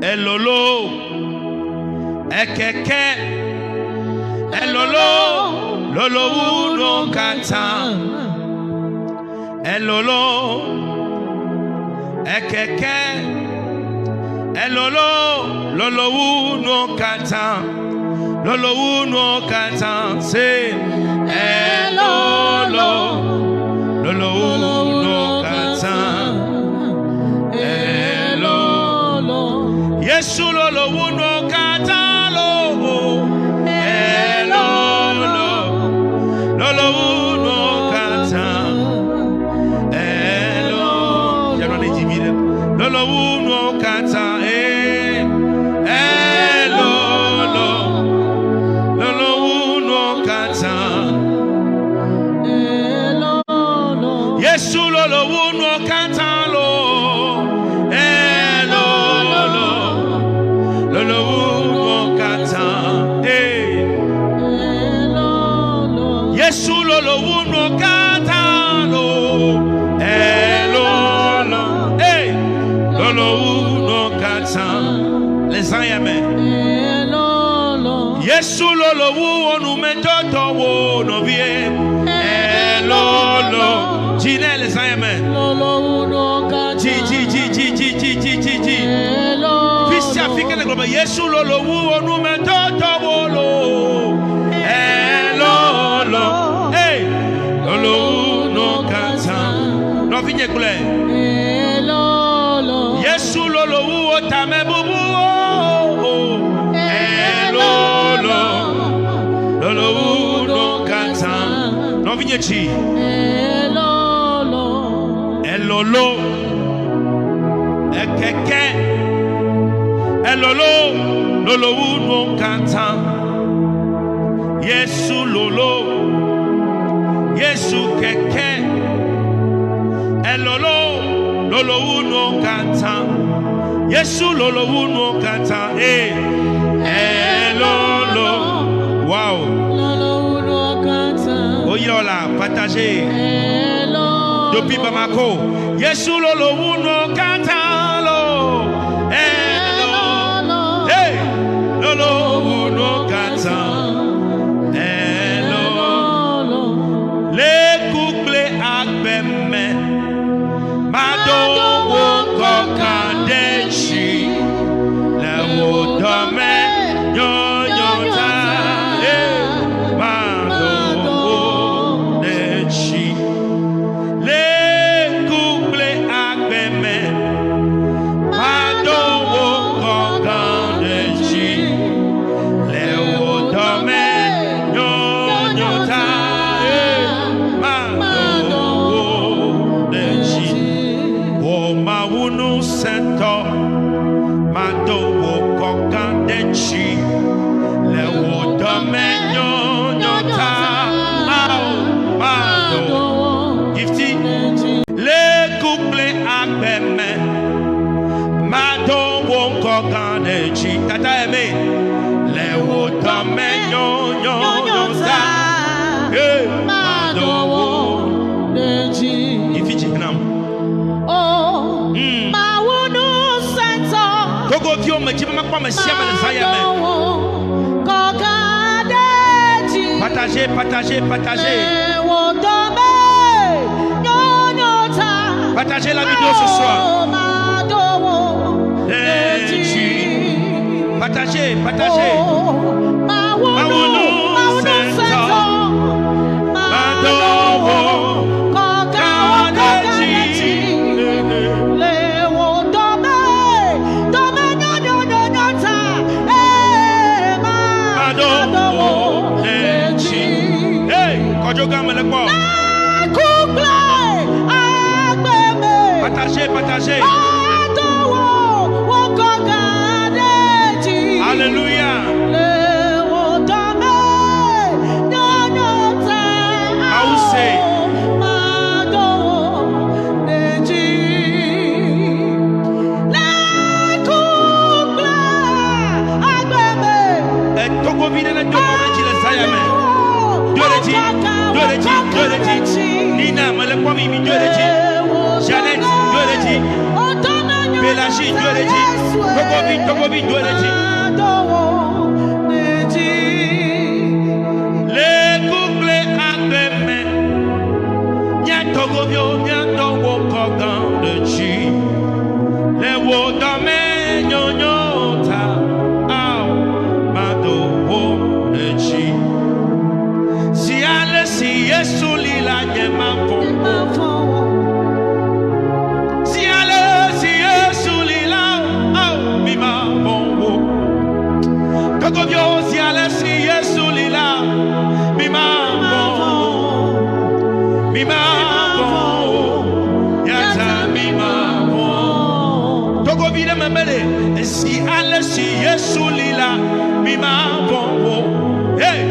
Elolo, ekeke, elolo, lolo uno kata, elolo, ekeke, elolo, lolo uno kata, lolo uno kata, say, elolo, lolo uno kata. Yesu lolo uno katalo, elolo, lolo uno kata, elo, ya no le dimire, lolo uno kata, elolo, lolo uno kata, elolo, Yesu lolo uno katalo. Yesu lolo uno katalo, elolo, lolo uno kata, les amen. Yesu lolo uno metoto uno vie, elolo, jine les amen. Ji. Fils africain le globe, Yesu lolo uno metoto uno. Lolo no kata no vinye kule Yesu lolo uo tame bubu lolo no kata no vinye chi elolo ekeke elolo lolo no kata Yesu lolo Yesu keke elolo lolo uno kata Yesu lolo uno kata elolo wow lolo uno kata oyola partagez depuis Bamako Yesu lolo uno kata lo elolo lolo uno kata le couple akbeme mado wo kokandechi le wo dome nyonyota mado wo dechi le couple akbeme mado wo kokandechi le wo dome nyonyota Sento mado wo kokandechi le wo domenyo nyota mado gifti le couple akbeme mado wo kokandechi tata eme le wo domenyo nyota mado wo dechi ifiji nam Togo vio me jiba makwa me sia me zaya me. Partagez. Partagez la vidéo ce soir. Partagez. Partagez. Alléluia. Nina, Malakwami, Dieu le dit. Jeannette, Dieu le dit. Pélagie, Dieu le dit. Coco, Si ale si Yesu lila mi ma bongo. Hey,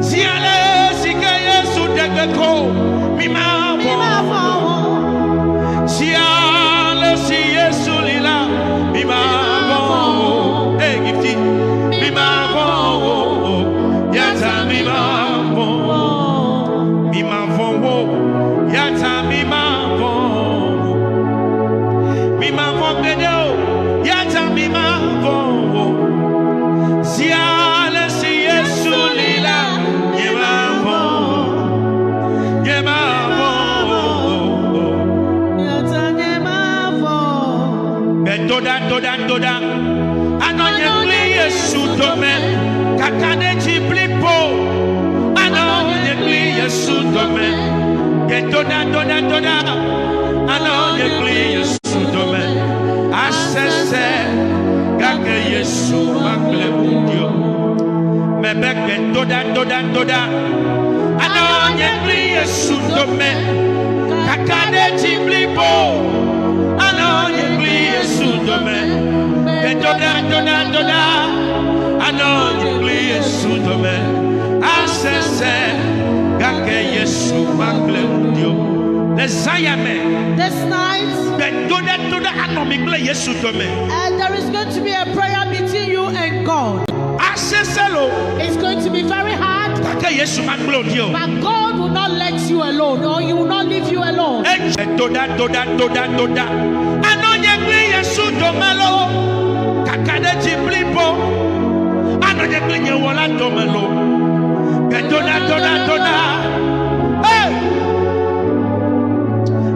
si ale si ke Yesu degeko mi ma bongo. Si ale si Yesu lila mi ma bongo. Hey, gifty mi ma bongo. Yata mi ma bongo. Mi ma bongo. Yata mi ma bongo. Mi ma bongo. Yata mi ma bongo. Si ale si Yesu lila ye ma bongo. Ye ma bongo. Yata ye ma bongo. Be toda ano ye kli Yesu dome. Kakane ti blipo. Ano ye kli Yesu dome. Be toda ano ye kli Yesu dome. Asese gake Yesu makle mundio mebeke toda ano nyekli Yesu dome kakade tiblipo ano nyekli Yesu dome toda ano nyekli Yesu dome asese gake Yesu makle mundio this night there is going to be a prayer between you and God. It's going to be very hard, but God will not let you alone, or He will not leave you alone.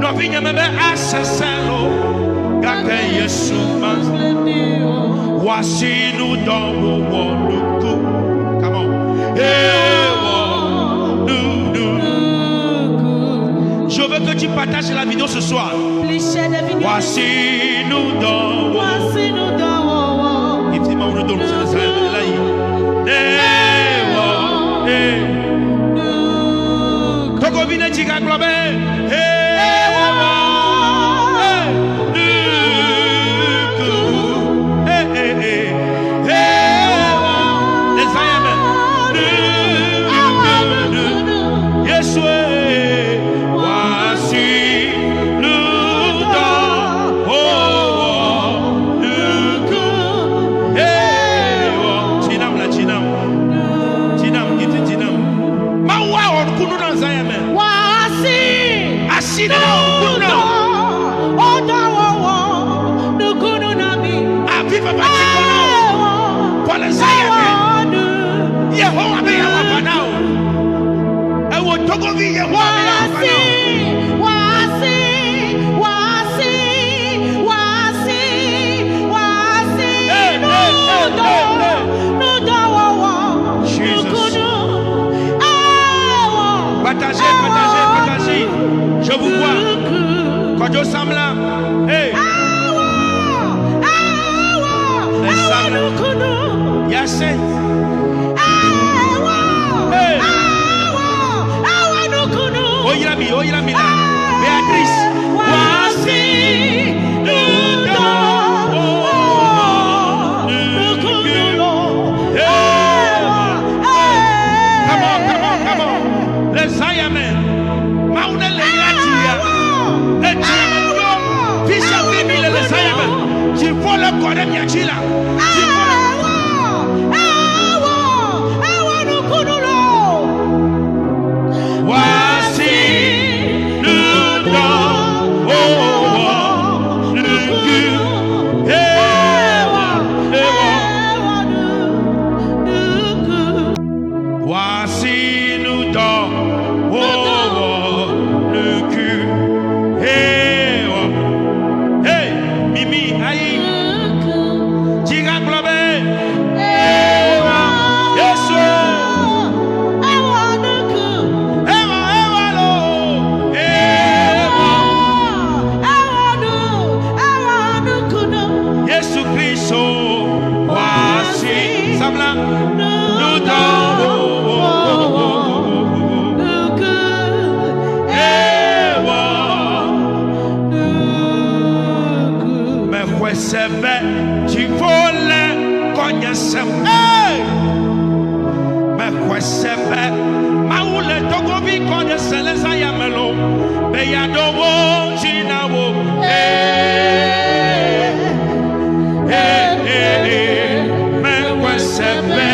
Novinha me be aseselo gake Yesu mas wasinu do wonuku. Come on. Je veux que tu partages la vidéo ce soir. Wasinu do Effectivement, on nous donne ça là. Toko vine chiga globe. Partagez. Je vous vois. Quand je semble là. Hey. Yacine. Hey. Oyirami là. Béatrice. Chifole konyesem. Me kwesebe. Maule togovi konyesele sayamelo. Beyadowo jinawo. Me kwesebe.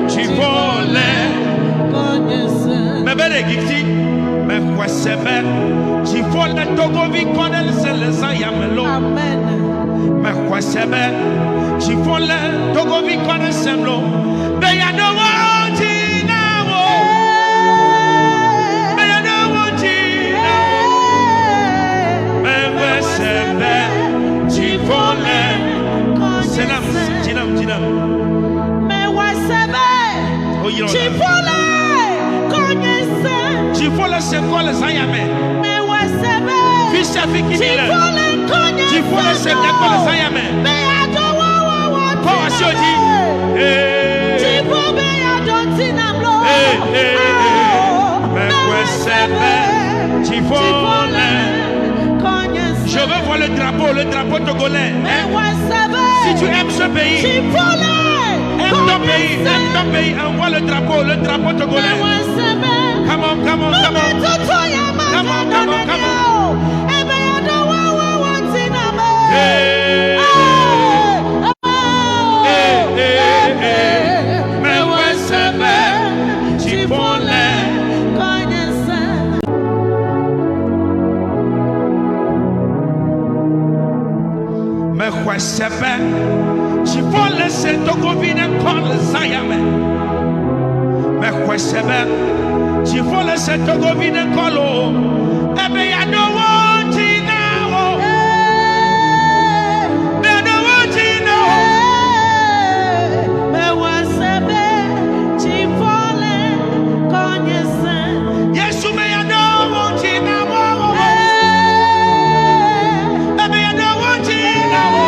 Chifole konyesem. Me bele gifti. Me kwesebe. Chifole togovi konyesele sayamelo. Amen. Me kwesebe. Chifole togovi konyesem lo. Beyadowo jinawo. Beyadowo jinawo. Me kwesebe. Chifole. Sinam. Me kwesebe. Chifole konyesem. Chifole se kole sayame. Me kwesebe. Fisha fikini le. Chifole se kole sayame. Me adowo Ko asioji. Chifole adontinamlo. Me kwesebe. Chifole. Je veux voir le drapeau togolais. Si tu aimes ce pays, aime ton pays, envoie le drapeau togolais. Come on. Sebe, Chifole se togovine kon sayame. Me kwesebe, Chifole se togovine kolo. Ebe yadowo jinawo. Yadowo jinawo. Me kwesebe, Chifole konyesem. Yesu me yadowo jinawo. Ebe yadowo jinawo.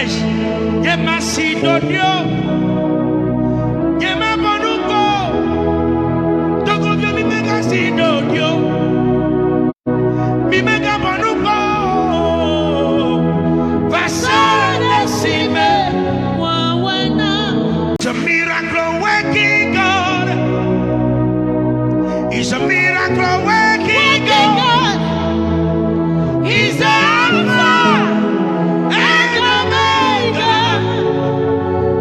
Bangladesh, ye Macedonia, ye Mabonuko, Togo mi mega Sidonia, mi mega Bonuko, Vasana Sime, it's a miracle working God. He's a miracle working God. He's Alpha and Omega.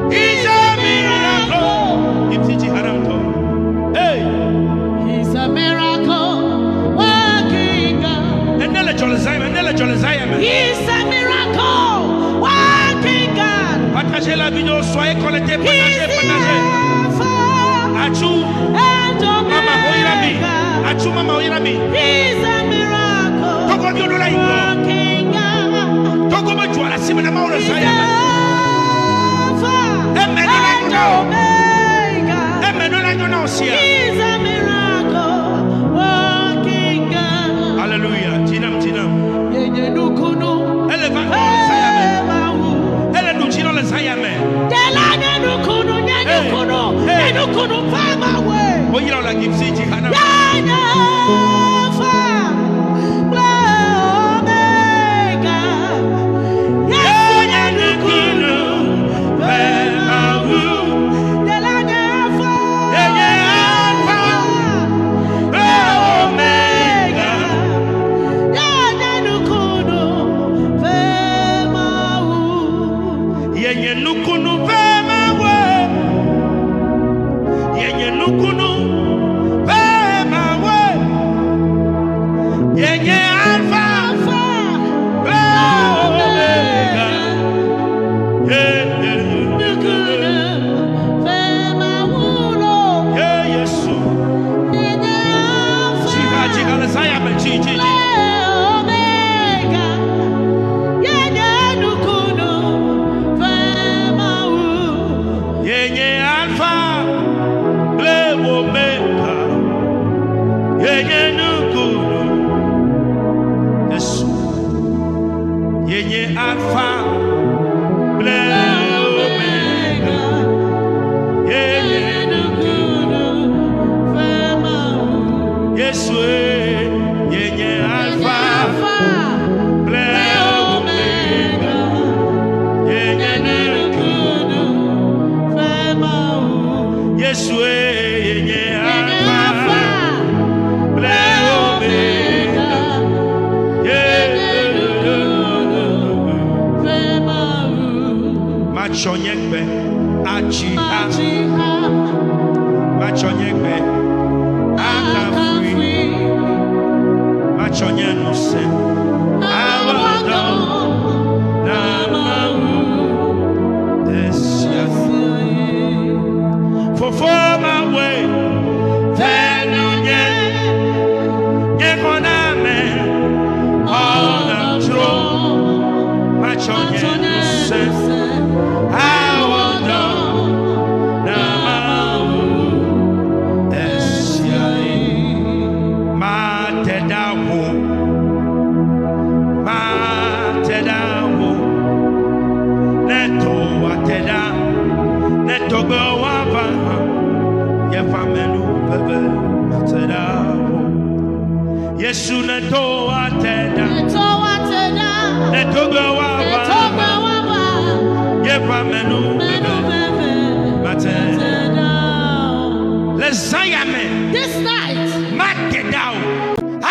He's a miracle. Hey, He's a miracle working God. And He's a miracle working God. partagez la vidéo, soyez connectés, He's partagez, the partagez. Alpha Achou, and Mama Hoirami, Omega. Achou, Mama Hoirami. He's a miracle Togo Dio Dola Ingo. working God. Togo me joie la semaine de Mauro He's Saya. Alpha Amen. and Omega. Amen. Non la noncia. He's a miracle working God. Hallelujah. Tinam. Yenye nukunu Elle va dans le Saya. Elle nous tire dans le Saya. delanya nukunu nyenukunu nyenukunu fama we. Oh, il a la gipsy, Hana. Yenye fa omega. Yenye nukunu fama we. Delanya fa omega. Yenye nukunu fama we. Yenye nukunu vema we. Yenye nukunu vema we. Yenye Alpha Omega. Yenye nukunu. Yeah, Yesu. Chiha le Saya me chi. Yenye Alpha le Omega. Yenye nukunu. Yesu. Yenye Alpha le Omega. Yenye Yesu. Yenye Alpha le Omega. Yenye nukunu. Yesu. Yenye Alpha le Omega. Machonyekbe achiha machonyekbe akafui machonyenuse awado namawu desia fofoma we tenunye yekoname onatro machonyenuse awado namawu desia matedawo neto ateda neto gowava yefamenu bebe matedawo Yesu neto ateda neto gowava yefamenu bebe matedawo les ayame This night, matedawo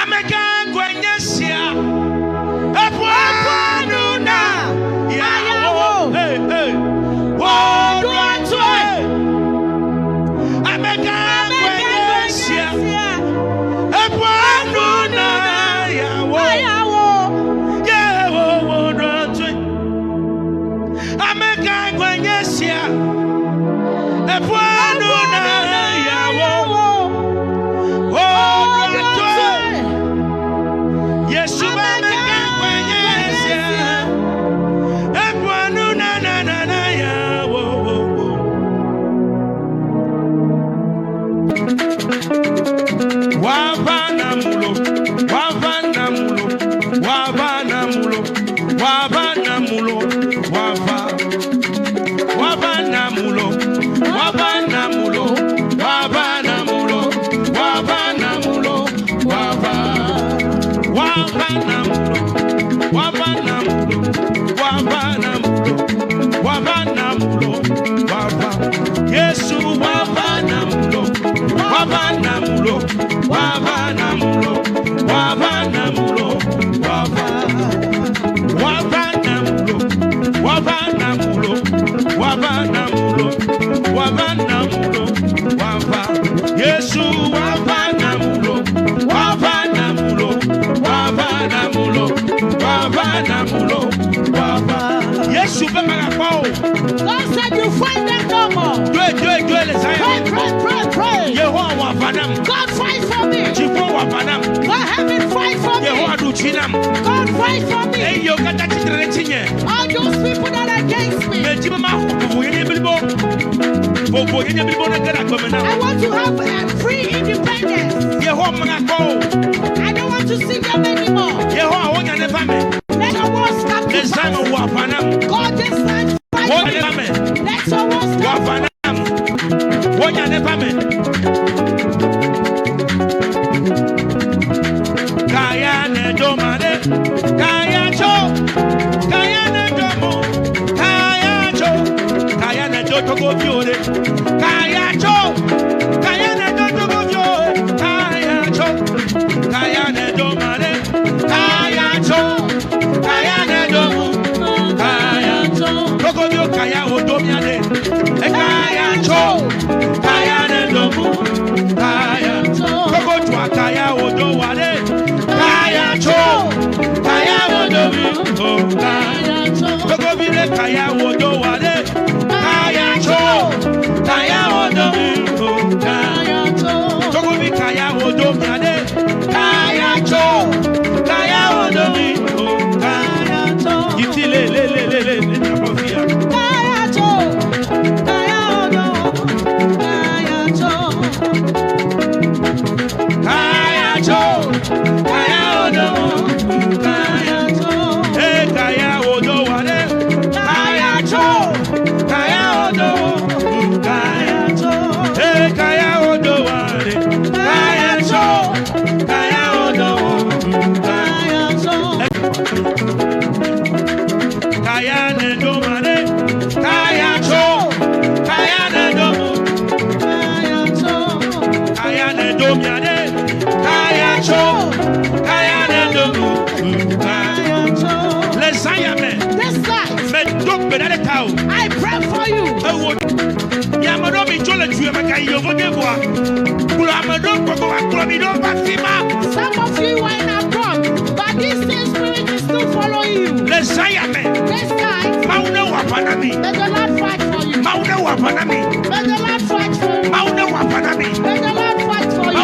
amega gwenyesia epuanuna yawo hey wodwatwe amega gwenyesia epuanuna yawo wodwatwe amega gwenyesia epuanuna yawo wodwatwe Yesu amega gwenyesia epuanuna na yawo Wavanamulo Wavanamulo Wavanamulo Wavanamulo God said you find them no more. Pray. God fight for me. God heaven fight for me. God fight for me. All those people that are against me. I want to have free independence. I don't want to see them anymore. Let the war stop to pass. God this time fight for me. Let the war stop. I pray for you. Some of you are in a crop, but this same spirit is still following you. This time, may the Lord fight for you. May the Lord fight for you. May the Lord fight for you. May the Lord fight for you.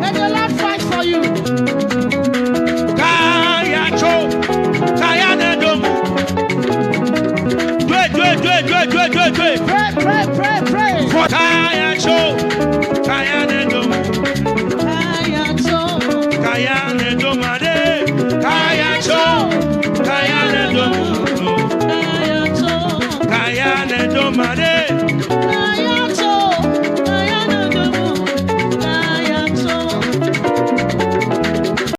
May the Lord fight for you. Pray.